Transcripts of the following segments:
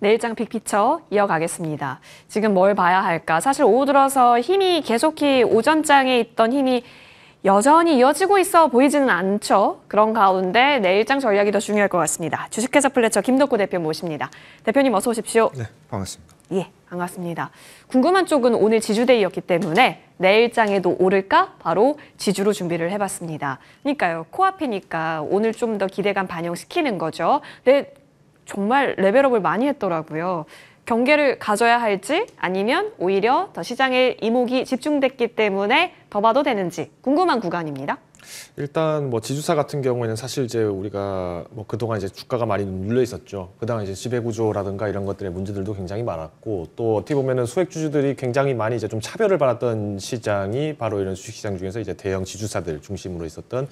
내일장 빅피처 이어가겠습니다. 지금 뭘 봐야 할까? 사실 오후 들어서 힘이 계속히 오전장에 있던 힘이 여전히 이어지고 있어 보이지는 않죠. 그런 가운데 내일장 전략이 더 중요할 것 같습니다. 주식회사 플래처 김덕구 대표 모십니다. 대표님 어서 오십시오. 네, 반갑습니다. 예, 반갑습니다. 궁금한 쪽은 오늘 지주데이였기 때문에 내일장에도 오를까? 바로 지주로 준비를 해봤습니다. 그러니까요, 코앞이니까 오늘 좀 더 기대감 반영시키는 거죠. 네, 정말 레벨업을 많이 했더라고요. 경계를 가져야 할지 아니면 오히려 더 시장에 이목이 집중됐기 때문에 더 봐도 되는지 궁금한 구간입니다. 일단 뭐 지주사 같은 경우에는 사실 이제 우리가 뭐 그동안 이제 주가가 많이 눌려 있었죠. 그동안 이제 지배 구조라든가 이런 것들의 문제들도 굉장히 많았고, 또 어떻게 보면은 소액 주주들이 굉장히 많이 이제 좀 차별을 받았던 시장이 바로 이런 주식 시장 중에서 이제 대형 지주사들 중심으로 있었던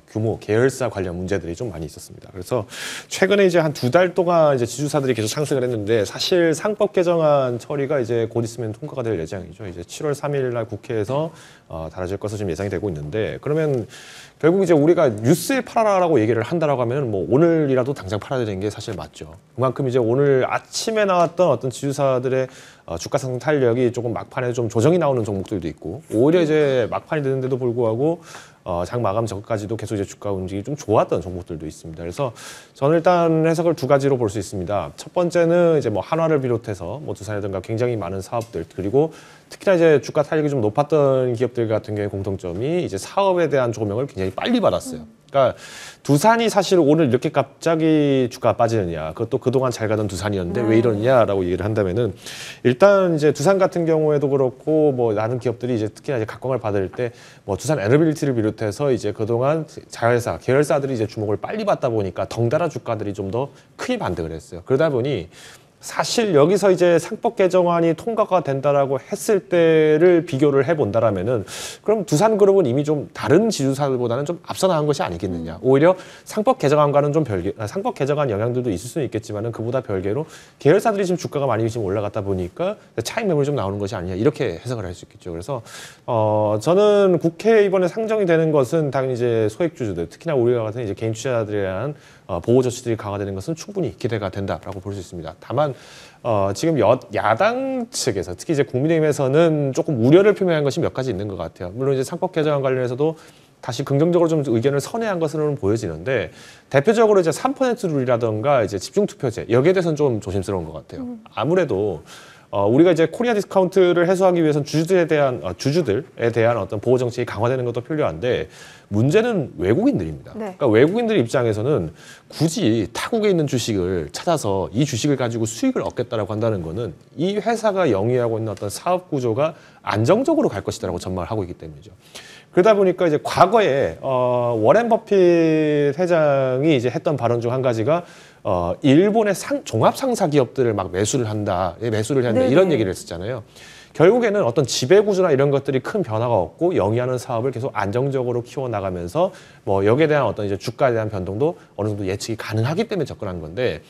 규모 계열사 관련 문제들이 좀 많이 있었습니다. 그래서 최근에 이제 한 2달 동안 이제 지주사들이 계속 상승을 했는데, 사실 상법 개정안 처리가 이제 곧 있으면 통과가 될 예정이죠. 이제 7월 3일 날 국회에서 달아질 것으로 지금 예상이 되고 있는데, 그러면 결국 이제 우리가 뉴스에 팔아라라고 얘기를 한다라고 하면 뭐 오늘이라도 당장 팔아야 되는 게 사실 맞죠. 그만큼 이제 오늘 아침에 나왔던 어떤 지주사들의 주가 상승 탄력이 조금 막판에 좀 조정이 나오는 종목들도 있고, 오히려 이제 막판이 되는데도 불구하고 장 마감 전까지도 계속 이제 주가 움직임이 좀 좋았던 종목들도 있습니다. 그래서 저는 일단 해석을 2가지로 볼 수 있습니다. 첫 번째는 이제 뭐 한화를 비롯해서 뭐 두산이라든가 굉장히 많은 사업들, 그리고 특히나 이제 주가 탄력이 좀 높았던 기업들 같은 경우에 공통점이 이제 사업에 대한 조명을 굉장히 빨리 받았어요. 그러니까 두산이 사실 오늘 이렇게 갑자기 주가가 빠지느냐, 그것도 그동안 잘 가던 두산이었는데 왜 이러느냐라고 얘기를 한다면은, 일단 이제 두산 같은 경우에도 그렇고 뭐 많은 기업들이 이제 특히나 이제 각광을 받을 때 뭐 두산 에너빌리티를 비롯해서 이제 그동안 자회사 계열사들이 이제 주목을 빨리 받다 보니까 덩달아 주가들이 좀 더 크게 반등을 했어요. 그러다 보니 사실 여기서 이제 상법 개정안이 통과가 된다라고 했을 때를 비교를 해본다라면은, 그럼 두산그룹은 이미 좀 다른 지주사들보다는 좀 앞서 나간 것이 아니겠느냐. 오히려 상법 개정안과는 좀 상법 개정안 영향들도 있을 수는 있겠지만은 그보다 별개로 계열사들이 지금 주가가 많이 지금 올라갔다 보니까 차익 매물이 좀 나오는 것이 아니냐, 이렇게 해석을 할 수 있겠죠. 그래서 저는 국회에 이번에 상정이 되는 것은 당연히 이제 소액 주주들, 특히나 우리와 같은 이제 개인 투자자들에 대한 보호 조치들이 강화되는 것은 충분히 기대가 된다라고 볼 수 있습니다. 다만 지금 야당 측에서, 특히 이제 국민의힘에서는 조금 우려를 표명한 것이 몇 가지 있는 것 같아요. 물론 이제 상법 개정안 관련해서도 다시 긍정적으로 좀 의견을 선회한 것으로는 보여지는데, 대표적으로 이제 3% 룰이라든가 이제 집중투표제, 여기에 대해서는 좀 조심스러운 것 같아요. 아무래도 우리가 이제 코리아 디스카운트를 해소하기 위해서는 주주들에 대한 어떤 보호 정책이 강화되는 것도 필요한데, 문제는 외국인들입니다. 네. 그러니까 외국인들 입장에서는 굳이 타국에 있는 주식을 찾아서 이 주식을 가지고 수익을 얻겠다라고 한다는 거는 이 회사가 영위하고 있는 어떤 사업 구조가 안정적으로 갈 것이다라고 전망을 하고 있기 때문이죠. 그러다 보니까 이제 과거에 워렌 버핏 회장이 이제 했던 발언 중 한 가지가 일본의 종합 상사 기업들을 막 매수를 한다, 네네. 이런 얘기를 했었잖아요. 결국에는 어떤 지배 구조나 이런 것들이 큰 변화가 없고 영위하는 사업을 계속 안정적으로 키워나가면서 뭐 여기에 대한 어떤 이제 주가에 대한 변동도 어느 정도 예측이 가능하기 때문에 접근한 건데,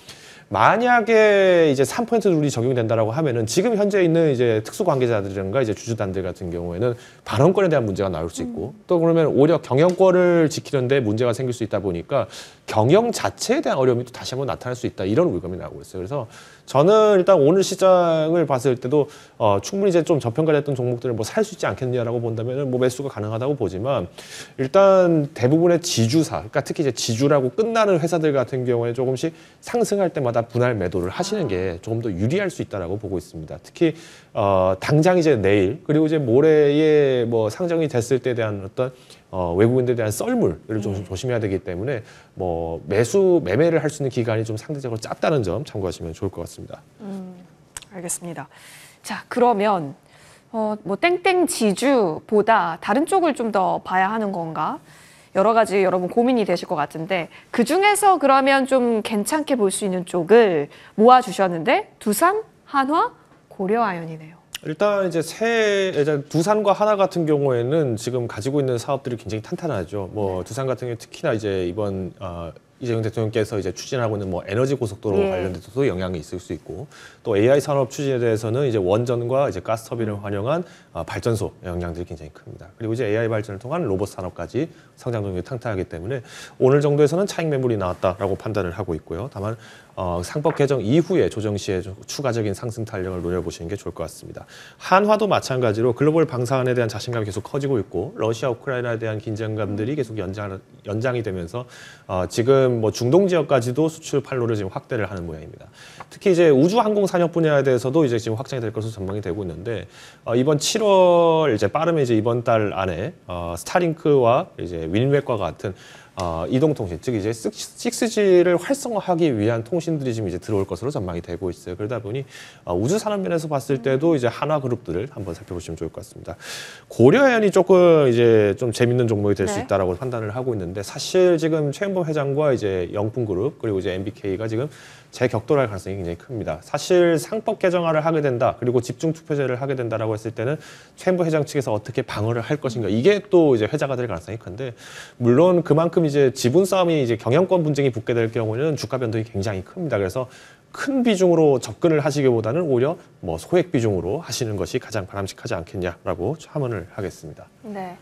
만약에 이제 3% 룰이 적용된다라고 하면은 지금 현재 있는 이제 특수 관계자들이라든가 이제 주주단들 같은 경우에는 발언권에 대한 문제가 나올 수 있고, 또 그러면 오히려 경영권을 지키는데 문제가 생길 수 있다 보니까 경영 자체에 대한 어려움이 또 다시 한번 나타날 수 있다, 이런 의견이 나오고 있어요. 그래서 저는 일단 오늘 시장을 봤을 때도 충분히 이제 좀 저평가됐던 종목들을 뭐 살 수 있지 않겠느냐라고 본다면은 뭐 매수가 가능하다고 보지만, 일단 대부분의 지주사, 그러니까 특히 이제 지주라고 끝나는 회사들 같은 경우에 조금씩 상승할 때마다 분할 매도를 하시는 게 조금 더 유리할 수 있다라고 보고 있습니다. 특히 당장 이제 내일, 그리고 이제 모레에 뭐 상정이 됐을 때에 대한 어떤 외국인들에 대한 썰물을 좀 조심해야 되기 때문에 뭐 매매를 할 수 있는 기간이 좀 상대적으로 짧다는 점 참고하시면 좋을 것 같습니다. 알겠습니다. 자, 그러면 뭐 땡땡 지주보다 다른 쪽을 좀 더 봐야 하는 건가? 여러 가지 여러분 고민이 되실 것 같은데, 그 중에서 그러면 좀 괜찮게 볼 수 있는 쪽을 모아주셨는데, 두산, 한화, 고려아연이네요. 일단 이제 두산과 하나 같은 경우에는 지금 가지고 있는 사업들이 굉장히 탄탄하죠. 뭐 두산 같은 경우 특히나 이제 이번 이재용 대통령께서 이제 추진하고 있는 뭐 에너지 고속도로 관련돼서도 영향이 있을 수 있고, 또 AI 산업 추진에 대해서는 이제 원전과 이제 가스 터빈을 활용한 발전소 영향들이 굉장히 큽니다. 그리고 이제 AI 발전을 통한 로봇 산업까지 성장 동력이 탄탄하기 때문에 오늘 정도에서는 차익 매물이 나왔다라고 판단을 하고 있고요. 다만 상법 개정 이후에 조정 시에 추가적인 상승 탄력을 노려보시는 게 좋을 것 같습니다. 한화도 마찬가지로 글로벌 방사선에 대한 자신감이 계속 커지고 있고 러시아 우크라이나에 대한 긴장감들이 계속 연장이 되면서 지금 뭐 중동 지역까지도 수출 판로를 지금 확대를 하는 모양입니다. 특히 이제 우주 항공 산업 분야에 대해서도 이제 지금 확장이 될 것으로 전망이 되고 있는데 이번 7월 이제 빠르면 이제 이번 달 안에 스타링크와 이제 윈맥과 같은 이동통신, 즉 이제 6G를 활성화하기 위한 통신들이 지금 이제 들어올 것으로 전망이 되고 있어요. 그러다 보니 우주 산업 면에서 봤을 때도 이제 한화 그룹들을 한번 살펴보시면 좋을 것 같습니다. 고려해연이 조금 이제 좀 재밌는 종목이 될 수 있다라고 판단을 하고 있는데 사실 지금 최은범 회장과 이제 영풍그룹 그리고 이제 MBK가 지금 재격돌할 가능성이 굉장히 큽니다. 사실 상법 개정화를 하게 된다, 그리고 집중 투표제를 하게 된다라고 했을 때는 최은범 회장 측에서 어떻게 방어를 할 것인가, 이게 또 이제 회자가 될 가능성이 큰데, 물론 그만큼 이제 지분 싸움이 이제 경영권 분쟁이 붙게 될 경우는 주가 변동이 굉장히 큽니다. 그래서 큰 비중으로 접근을 하시기보다는 오히려 뭐 소액 비중으로 하시는 것이 가장 바람직하지 않겠냐라고 첨언을 하겠습니다. 네.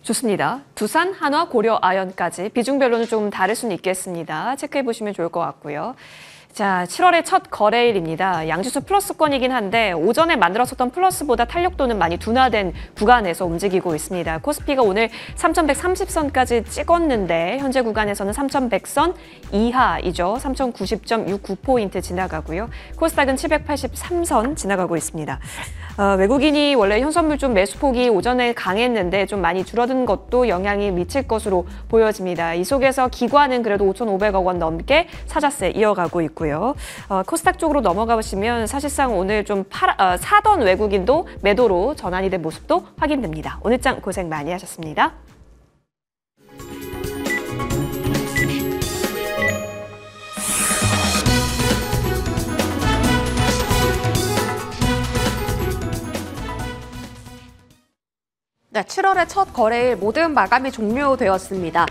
좋습니다. 두산, 한화, 고려, 아연까지 비중별로는 좀 다를 수는 있겠습니다. 체크해 보시면 좋을 것 같고요. 자, 7월의 첫 거래일입니다. 양지수 플러스권이긴 한데 오전에 만들었었던 플러스보다 탄력도는 많이 둔화된 구간에서 움직이고 있습니다. 코스피가 오늘 3,130선까지 찍었는데 현재 구간에서는 3,100선 이하이죠. 3,090.69포인트 지나가고요. 코스닥은 783선 지나가고 있습니다. 외국인이 원래 현선물 좀 매수폭이 오전에 강했는데 좀 많이 줄어든 것도 영향이 미칠 것으로 보여집니다. 이 속에서 기관은 그래도 5,500억 원 넘게 사자세 이어가고 있고요. 코스닥 쪽으로 넘어가 보시면 사실상 오늘 좀 사던 외국인도 매도로 전환이 된 모습도 확인됩니다. 오늘 장 고생 많이 하셨습니다. 네, 7월의 첫 거래일 모든 마감이 종료되었습니다.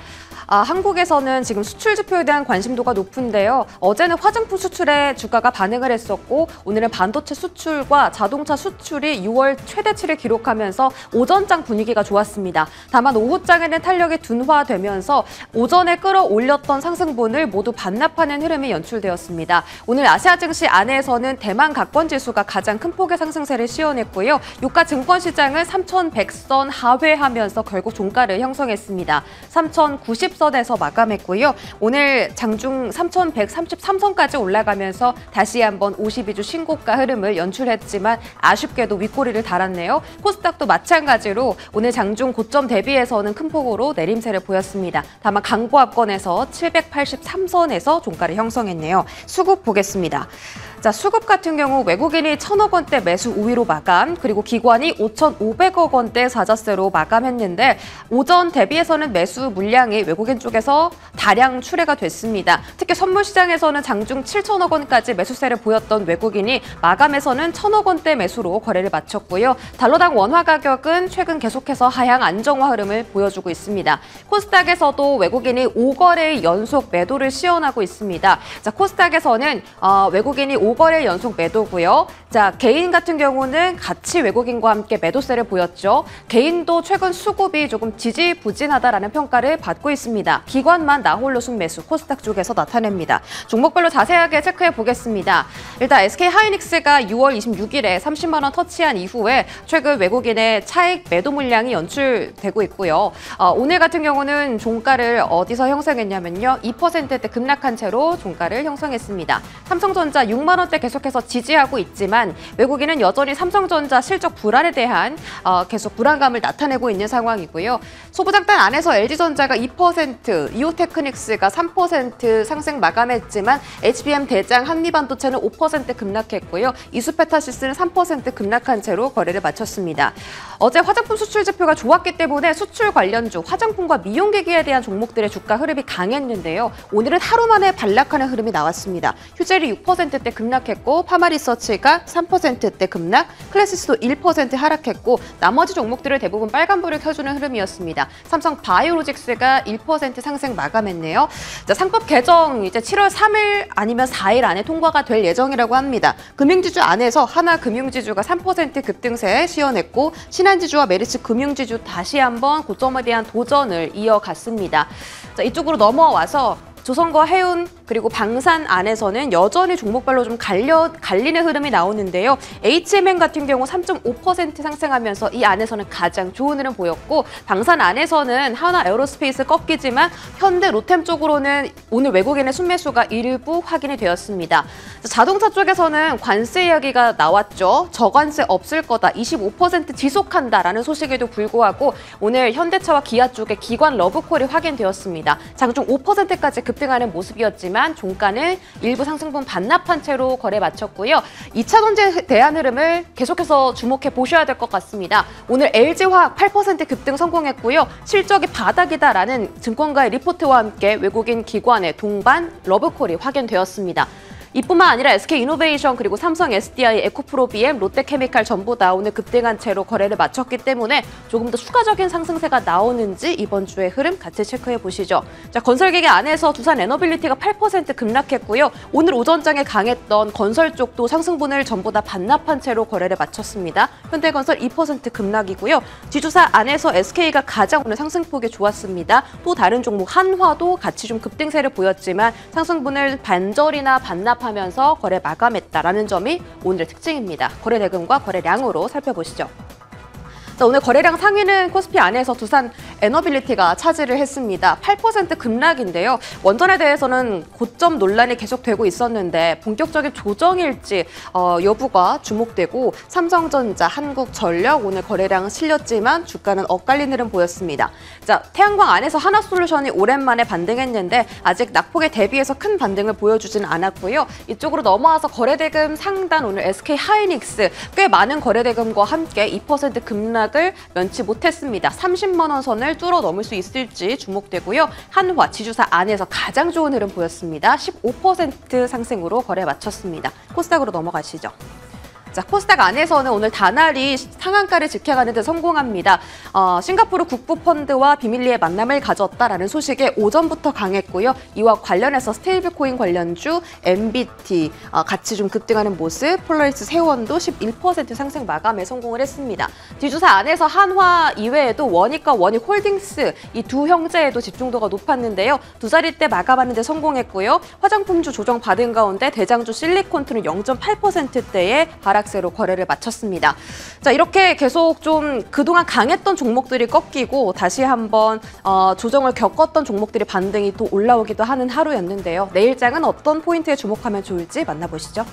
한국에서는 지금 수출 지표에 대한 관심도가 높은데요. 어제는 화장품 수출에 주가가 반응을 했었고 오늘은 반도체 수출과 자동차 수출이 6월 최대치를 기록하면서 오전장 분위기가 좋았습니다. 다만 오후장에는 탄력이 둔화되면서 오전에 끌어올렸던 상승분을 모두 반납하는 흐름이 연출되었습니다. 오늘 아시아 증시 안에서는 대만 각권 지수가 가장 큰 폭의 상승세를 시현했고요. 유가 증권 시장은 3,100선 하회하면서 결국 종가를 형성했습니다. 3,090선에서 마감했고요. 오늘 장중 3,133선까지 올라가면서 다시 한번 52주 신고가 흐름을 연출했지만 아쉽게도 윗꼬리를 달았네요. 코스닥도 마찬가지로 오늘 장중 고점 대비해서는 큰 폭으로 내림세를 보였습니다. 다만 강보합권에서 783선에서 종가를 형성했네요. 수급 보겠습니다. 자, 수급 같은 경우 외국인이 1,000억 원대 매수 우위로 마감, 그리고 기관이 5,500억 원대 사자세로 마감했는데 오전 대비해서는 매수 물량이 외국인 쪽에서 다량 출회가 됐습니다. 특히 선물 시장에서는 장중 7,000억 원까지 매수세를 보였던 외국인이 마감에서는 1,000억 원대 매수로 거래를 마쳤고요. 달러당 원화 가격은 최근 계속해서 하향 안정화 흐름을 보여주고 있습니다. 코스닥에서도 외국인이 5거래의 연속 매도를 시현하고 있습니다. 자, 코스닥에서는 외국인이 5거래 연속 매도고요. 자, 개인 같은 경우는 같이 외국인과 함께 매도세를 보였죠. 개인도 최근 수급이 조금 지지부진하다라는 평가를 받고 있습니다. 기관만 나홀로 순매수 코스닥 쪽에서 나타냅니다. 종목별로 자세하게 체크해 보겠습니다. 일단 SK하이닉스가 6월 26일에 30만 원 터치한 이후에 최근 외국인의 차익 매도 물량이 연출되고 있고요. 오늘 같은 경우는 종가를 어디서 형성했냐면요. 2%대 급락한 채로 종가를 형성했습니다. 삼성전자 6만 원대 계속해서 지지하고 있지만 외국인은 여전히 삼성전자 실적 불안에 대한 계속 불안감을 나타내고 있는 상황이고요. 소부장단 안에서 LG전자가 2%, 이오테크닉스가 3% 상승 마감했지만 HBM 대장 한미반도체는 5% 급락했고요. 이수페타시스는 3% 급락한 채로 거래를 마쳤습니다. 어제 화장품 수출 지표가 좋았기 때문에 수출 관련주, 화장품과 미용기기에 대한 종목들의 주가 흐름이 강했는데요. 오늘은 하루 만에 반락하는 흐름이 나왔습니다. 휴젤이 6%대 급락했고 파마리서치가 3%대 급락, 클래시스도 1% 하락했고 나머지 종목들을 대부분 빨간불을 켜주는 흐름이었습니다. 삼성 바이오로직스가 1% 상승 마감했네요. 자, 상법 개정 이제 7월 3일 아니면 4일 안에 통과가 될 예정이라고 합니다. 금융지주 안에서 하나금융지주가 3% 급등세 시현했고 신한지주와 메리츠 금융지주 다시 한번 고점에 대한 도전을 이어갔습니다. 자, 이쪽으로 넘어와서 조선과 해운 그리고 방산 안에서는 여전히 종목별로 좀 갈리는 흐름이 나오는데요. HMN 같은 경우 3.5% 상승하면서 이 안에서는 가장 좋은 흐름 보였고 방산 안에서는 하나 에어로스페이스 꺾이지만 현대 로템 쪽으로는 오늘 외국인의 순매수가 일부 확인이 되었습니다. 자동차 쪽에서는 관세 이야기가 나왔죠. 저관세 없을 거다. 25% 지속한다라는 소식에도 불구하고 오늘 현대차와 기아 쪽에 기관 러브콜이 확인되었습니다. 장중 5%까지 급등하는 모습이었지만 종가는 일부 상승분 반납한 채로 거래 마쳤고요. 2차 전지에 대한 흐름을 계속해서 주목해 보셔야 될 것 같습니다. 오늘 LG화학 8% 급등 성공했고요. 실적이 바닥이다라는 증권가의 리포트와 함께 외국인 기관의 동반 러브콜이 확인되었습니다. 이뿐만 아니라 SK이노베이션 그리고 삼성 SDI, 에코프로비엠, 롯데케미칼 전부 다 오늘 급등한 채로 거래를 마쳤기 때문에 조금 더 추가적인 상승세가 나오는지 이번 주의 흐름 같이 체크해 보시죠. 자, 건설기계 안에서 두산 에너빌리티가 8% 급락했고요. 오늘 오전장에 강했던 건설 쪽도 상승분을 전부 다 반납한 채로 거래를 마쳤습니다. 현대건설 2% 급락이고요. 지주사 안에서 SK가 가장 오늘 상승폭이 좋았습니다. 또 다른 종목 한화도 같이 좀 급등세를 보였지만 상승분을 반절이나 반납하면서 거래 마감했다라는 점이 오늘의 특징입니다. 거래 대금과 거래량으로 살펴보시죠. 자, 오늘 거래량 상위는 코스피 안에서 두산 에너빌리티가 차지를 했습니다. 8% 급락인데요. 원전에 대해서는 고점 논란이 계속되고 있었는데 본격적인 조정일지 여부가 주목되고 삼성전자, 한국전력 오늘 거래량은 실렸지만 주가는 엇갈린 흐름 보였습니다. 자, 태양광 안에서 하나솔루션이 오랜만에 반등했는데 아직 낙폭에 대비해서 큰 반등을 보여주지는 않았고요. 이쪽으로 넘어와서 거래대금 상단 오늘 SK하이닉스 꽤 많은 거래대금과 함께 2% 급락을 면치 못했습니다. 30만 원 선을 뚫어 넘을 수 있을지 주목되고요. 한화, 지주사 안에서 가장 좋은 흐름 보였습니다. 15% 상승으로 거래 마쳤습니다. 코스닥으로 넘어가시죠. 자, 코스닥 안에서는 오늘 다날이 상한가를 지켜가는 데 성공합니다. 싱가포르 국부펀드와 비밀리에 만남을 가졌다라는 소식에 오전부터 강했고요. 이와 관련해서 스테이블코인 관련주, MBT 같이 좀 급등하는 모습, 폴라리스 세원도 11% 상승 마감에 성공을 했습니다. 지주사 안에서 한화 이외에도 원익과 원익홀딩스 이 두 형제에도 집중도가 높았는데요. 두 자릿대 마감하는 데 성공했고요. 화장품주 조정 받은 가운데 대장주 실리콘투는 0.8%대의 하락세로 거래를 마쳤습니다. 자, 이렇게 계속 좀 그동안 강했던 종목들이 꺾이고 다시 한번 조정을 겪었던 종목들이 반등이 또 올라오기도 하는 하루였는데요. 내일장은 어떤 포인트에 주목하면 좋을지 만나보시죠.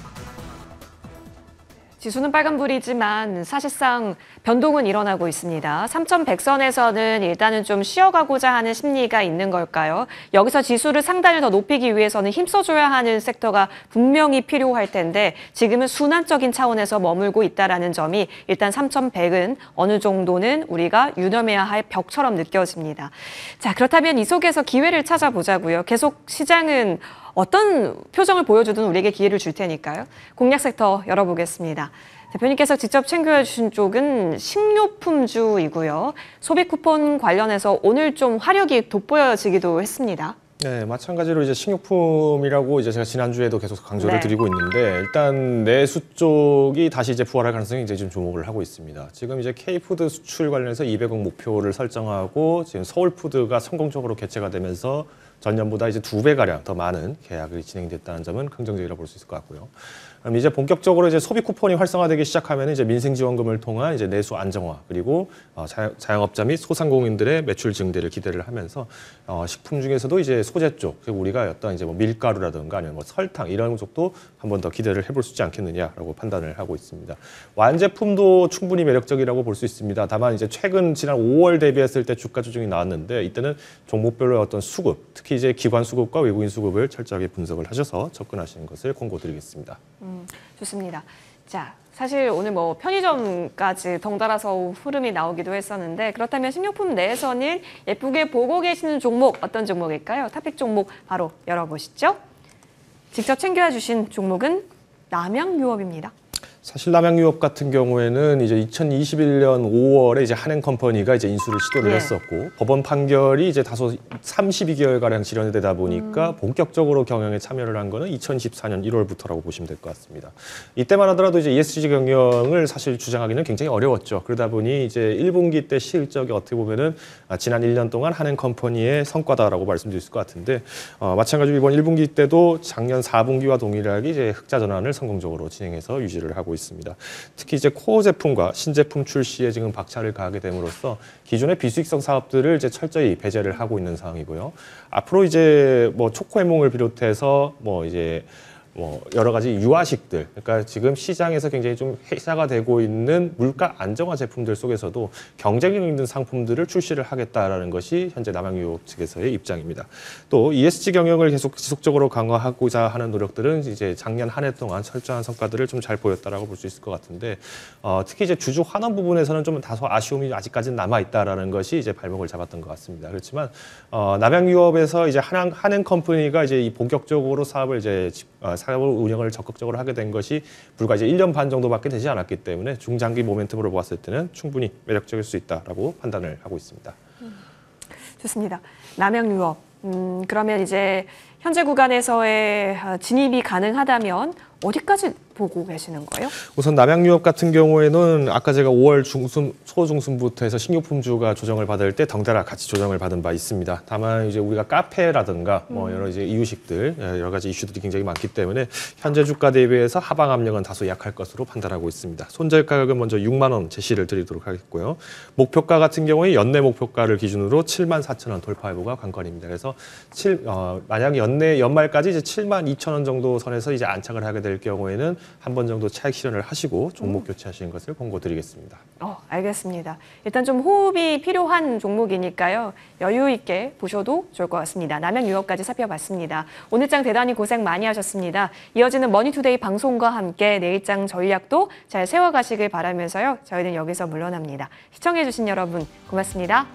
지수는 빨간불이지만 사실상 변동은 일어나고 있습니다. 3,100선에서는 일단은 좀 쉬어가고자 하는 심리가 있는 걸까요? 여기서 지수를 상단을 더 높이기 위해서는 힘써줘야 하는 섹터가 분명히 필요할 텐데 지금은 순환적인 차원에서 머물고 있다는 점이 일단 3,100은 어느 정도는 우리가 유념해야 할 벽처럼 느껴집니다. 자, 그렇다면 이 속에서 기회를 찾아보자고요. 계속 시장은 어떤 표정을 보여주든 우리에게 기회를 줄 테니까요. 공략 섹터 열어보겠습니다. 대표님께서 직접 챙겨주신 쪽은 식료품주이고요. 소비 쿠폰 관련해서 오늘 좀 화력이 돋보여지기도 했습니다. 네, 마찬가지로 이제 식료품이라고 이제 제가 지난주에도 계속 강조를 네. 드리고 있는데 일단 내수 쪽이 다시 이제 부활할 가능성이 이제 좀 주목을 하고 있습니다. 지금 이제 K푸드 수출 관련해서 200억 목표를 설정하고 지금 서울푸드가 성공적으로 개최가 되면서 전년보다 이제 2배가량 더 많은 계약이 진행됐다는 점은 긍정적이라고 볼 수 있을 것 같고요. 그럼 이제 본격적으로 이제 소비 쿠폰이 활성화되기 시작하면 이제 민생지원금을 통한 이제 내수 안정화 그리고 자영업자 및 소상공인들의 매출 증대를 기대를 하면서 식품 중에서도 이제 소재 쪽, 그리고 우리가 어떤 이제 뭐 밀가루라든가 아니면 뭐 설탕 이런 쪽도 한 번 더 기대를 해볼 수 있지 않겠느냐라고 판단을 하고 있습니다. 완제품도 충분히 매력적이라고 볼 수 있습니다. 다만 이제 최근 지난 5월 대비했을 때 주가 조정이 나왔는데 이때는 종목별로 어떤 수급, 특히 이제 기관 수급과 외국인 수급을 철저하게 분석을 하셔서 접근하시는 것을 권고드리겠습니다. 좋습니다. 자, 사실 오늘 뭐 편의점까지 덩달아서 흐름이 나오기도 했었는데 그렇다면 식료품 내에서는 예쁘게 보고 계시는 종목 어떤 종목일까요? 탑픽 종목 바로 열어보시죠. 직접 챙겨주신 종목은 남양유업입니다. 사실 남양유업 같은 경우에는 이제 2021년 5월에 이제 한행컴퍼니가 이제 인수를 시도를 예. 했었고 법원 판결이 이제 다소 32개월 가량 지연이 되다 보니까 본격적으로 경영에 참여를 한 거는 2014년 1월부터라고 보시면 될 것 같습니다. 이때만 하더라도 이제 ESG 경영을 사실 주장하기는 굉장히 어려웠죠. 그러다 보니 이제 1분기 때 실적이 어떻게 보면은 지난 1년 동안 한행컴퍼니의 성과다라고 말씀드릴 수 있을 것 같은데 마찬가지로 이번 1분기 때도 작년 4분기와 동일하게 이제 흑자 전환을 성공적으로 진행해서 유지를 하고 있습니다. 특히 이제 코어 제품과 신제품 출시에 지금 박차를 가하게 됨으로써 기존의 비수익성 사업들을 이제 철저히 배제를 하고 있는 상황이고요. 앞으로 이제 뭐 초코해몽을 비롯해서 뭐 이제 여러 가지 유아식들, 그러니까 지금 시장에서 굉장히 좀 해자가 되고 있는 물가 안정화 제품들 속에서도 경쟁력 있는 상품들을 출시를 하겠다라는 것이 현재 남양유업 측에서의 입장입니다. 또 ESG 경영을 계속 지속적으로 강화하고자 하는 노력들은 이제 작년 한 해 동안 철저한 성과들을 좀 잘 보였다라고 볼 수 있을 것 같은데 특히 이제 주주 환원 부분에서는 좀 다소 아쉬움이 아직까지는 남아 있다라는 것이 이제 발목을 잡았던 것 같습니다. 그렇지만 남양유업에서 이제 한행컴퍼니가 이제 이 본격적으로 사업을 이제 사업을 운영을 적극적으로 하게 된 것이 불과 이제 1년 반 정도밖에 되지 않았기 때문에 중장기 모멘텀으로 봤을 때는 충분히 매력적일 수 있다라고 판단을 하고 있습니다. 좋습니다. 남양유업. 그러면 이제 현재 구간에서의 진입이 가능하다면 어디까지 보고 계시는 거예요? 우선 남양유업 같은 경우에는 아까 제가 5월 중순, 초중순부터 해서 식료품주가 조정을 받을 때 덩달아 같이 조정을 받은 바 있습니다. 다만 이제 우리가 카페라든가 뭐 여러 이제 이유식들 여러 가지 이슈들이 굉장히 많기 때문에 현재 주가 대비해서 하방 압력은 다소 약할 것으로 판단하고 있습니다. 손절 가격은 먼저 6만 원 제시를 드리도록 하겠고요. 목표가 같은 경우에 연내 목표가를 기준으로 7만 4천 원 돌파 여부가 관건입니다. 그래서 만약 연말까지 이제 7만 2천 원 정도 선에서 이제 안착을 하게 될 경우에는 한 번 정도 차익 실현을 하시고 종목 교체하시는 것을 권고드리겠습니다. 알겠습니다. 일단 좀 호흡이 필요한 종목이니까요. 여유 있게 보셔도 좋을 것 같습니다. 남양유업까지 살펴봤습니다. 오늘 장 대단히 고생 많이 하셨습니다. 이어지는 머니투데이 방송과 함께 내일장 전략도 잘 세워가시길 바라면서요. 저희는 여기서 물러납니다. 시청해주신 여러분 고맙습니다.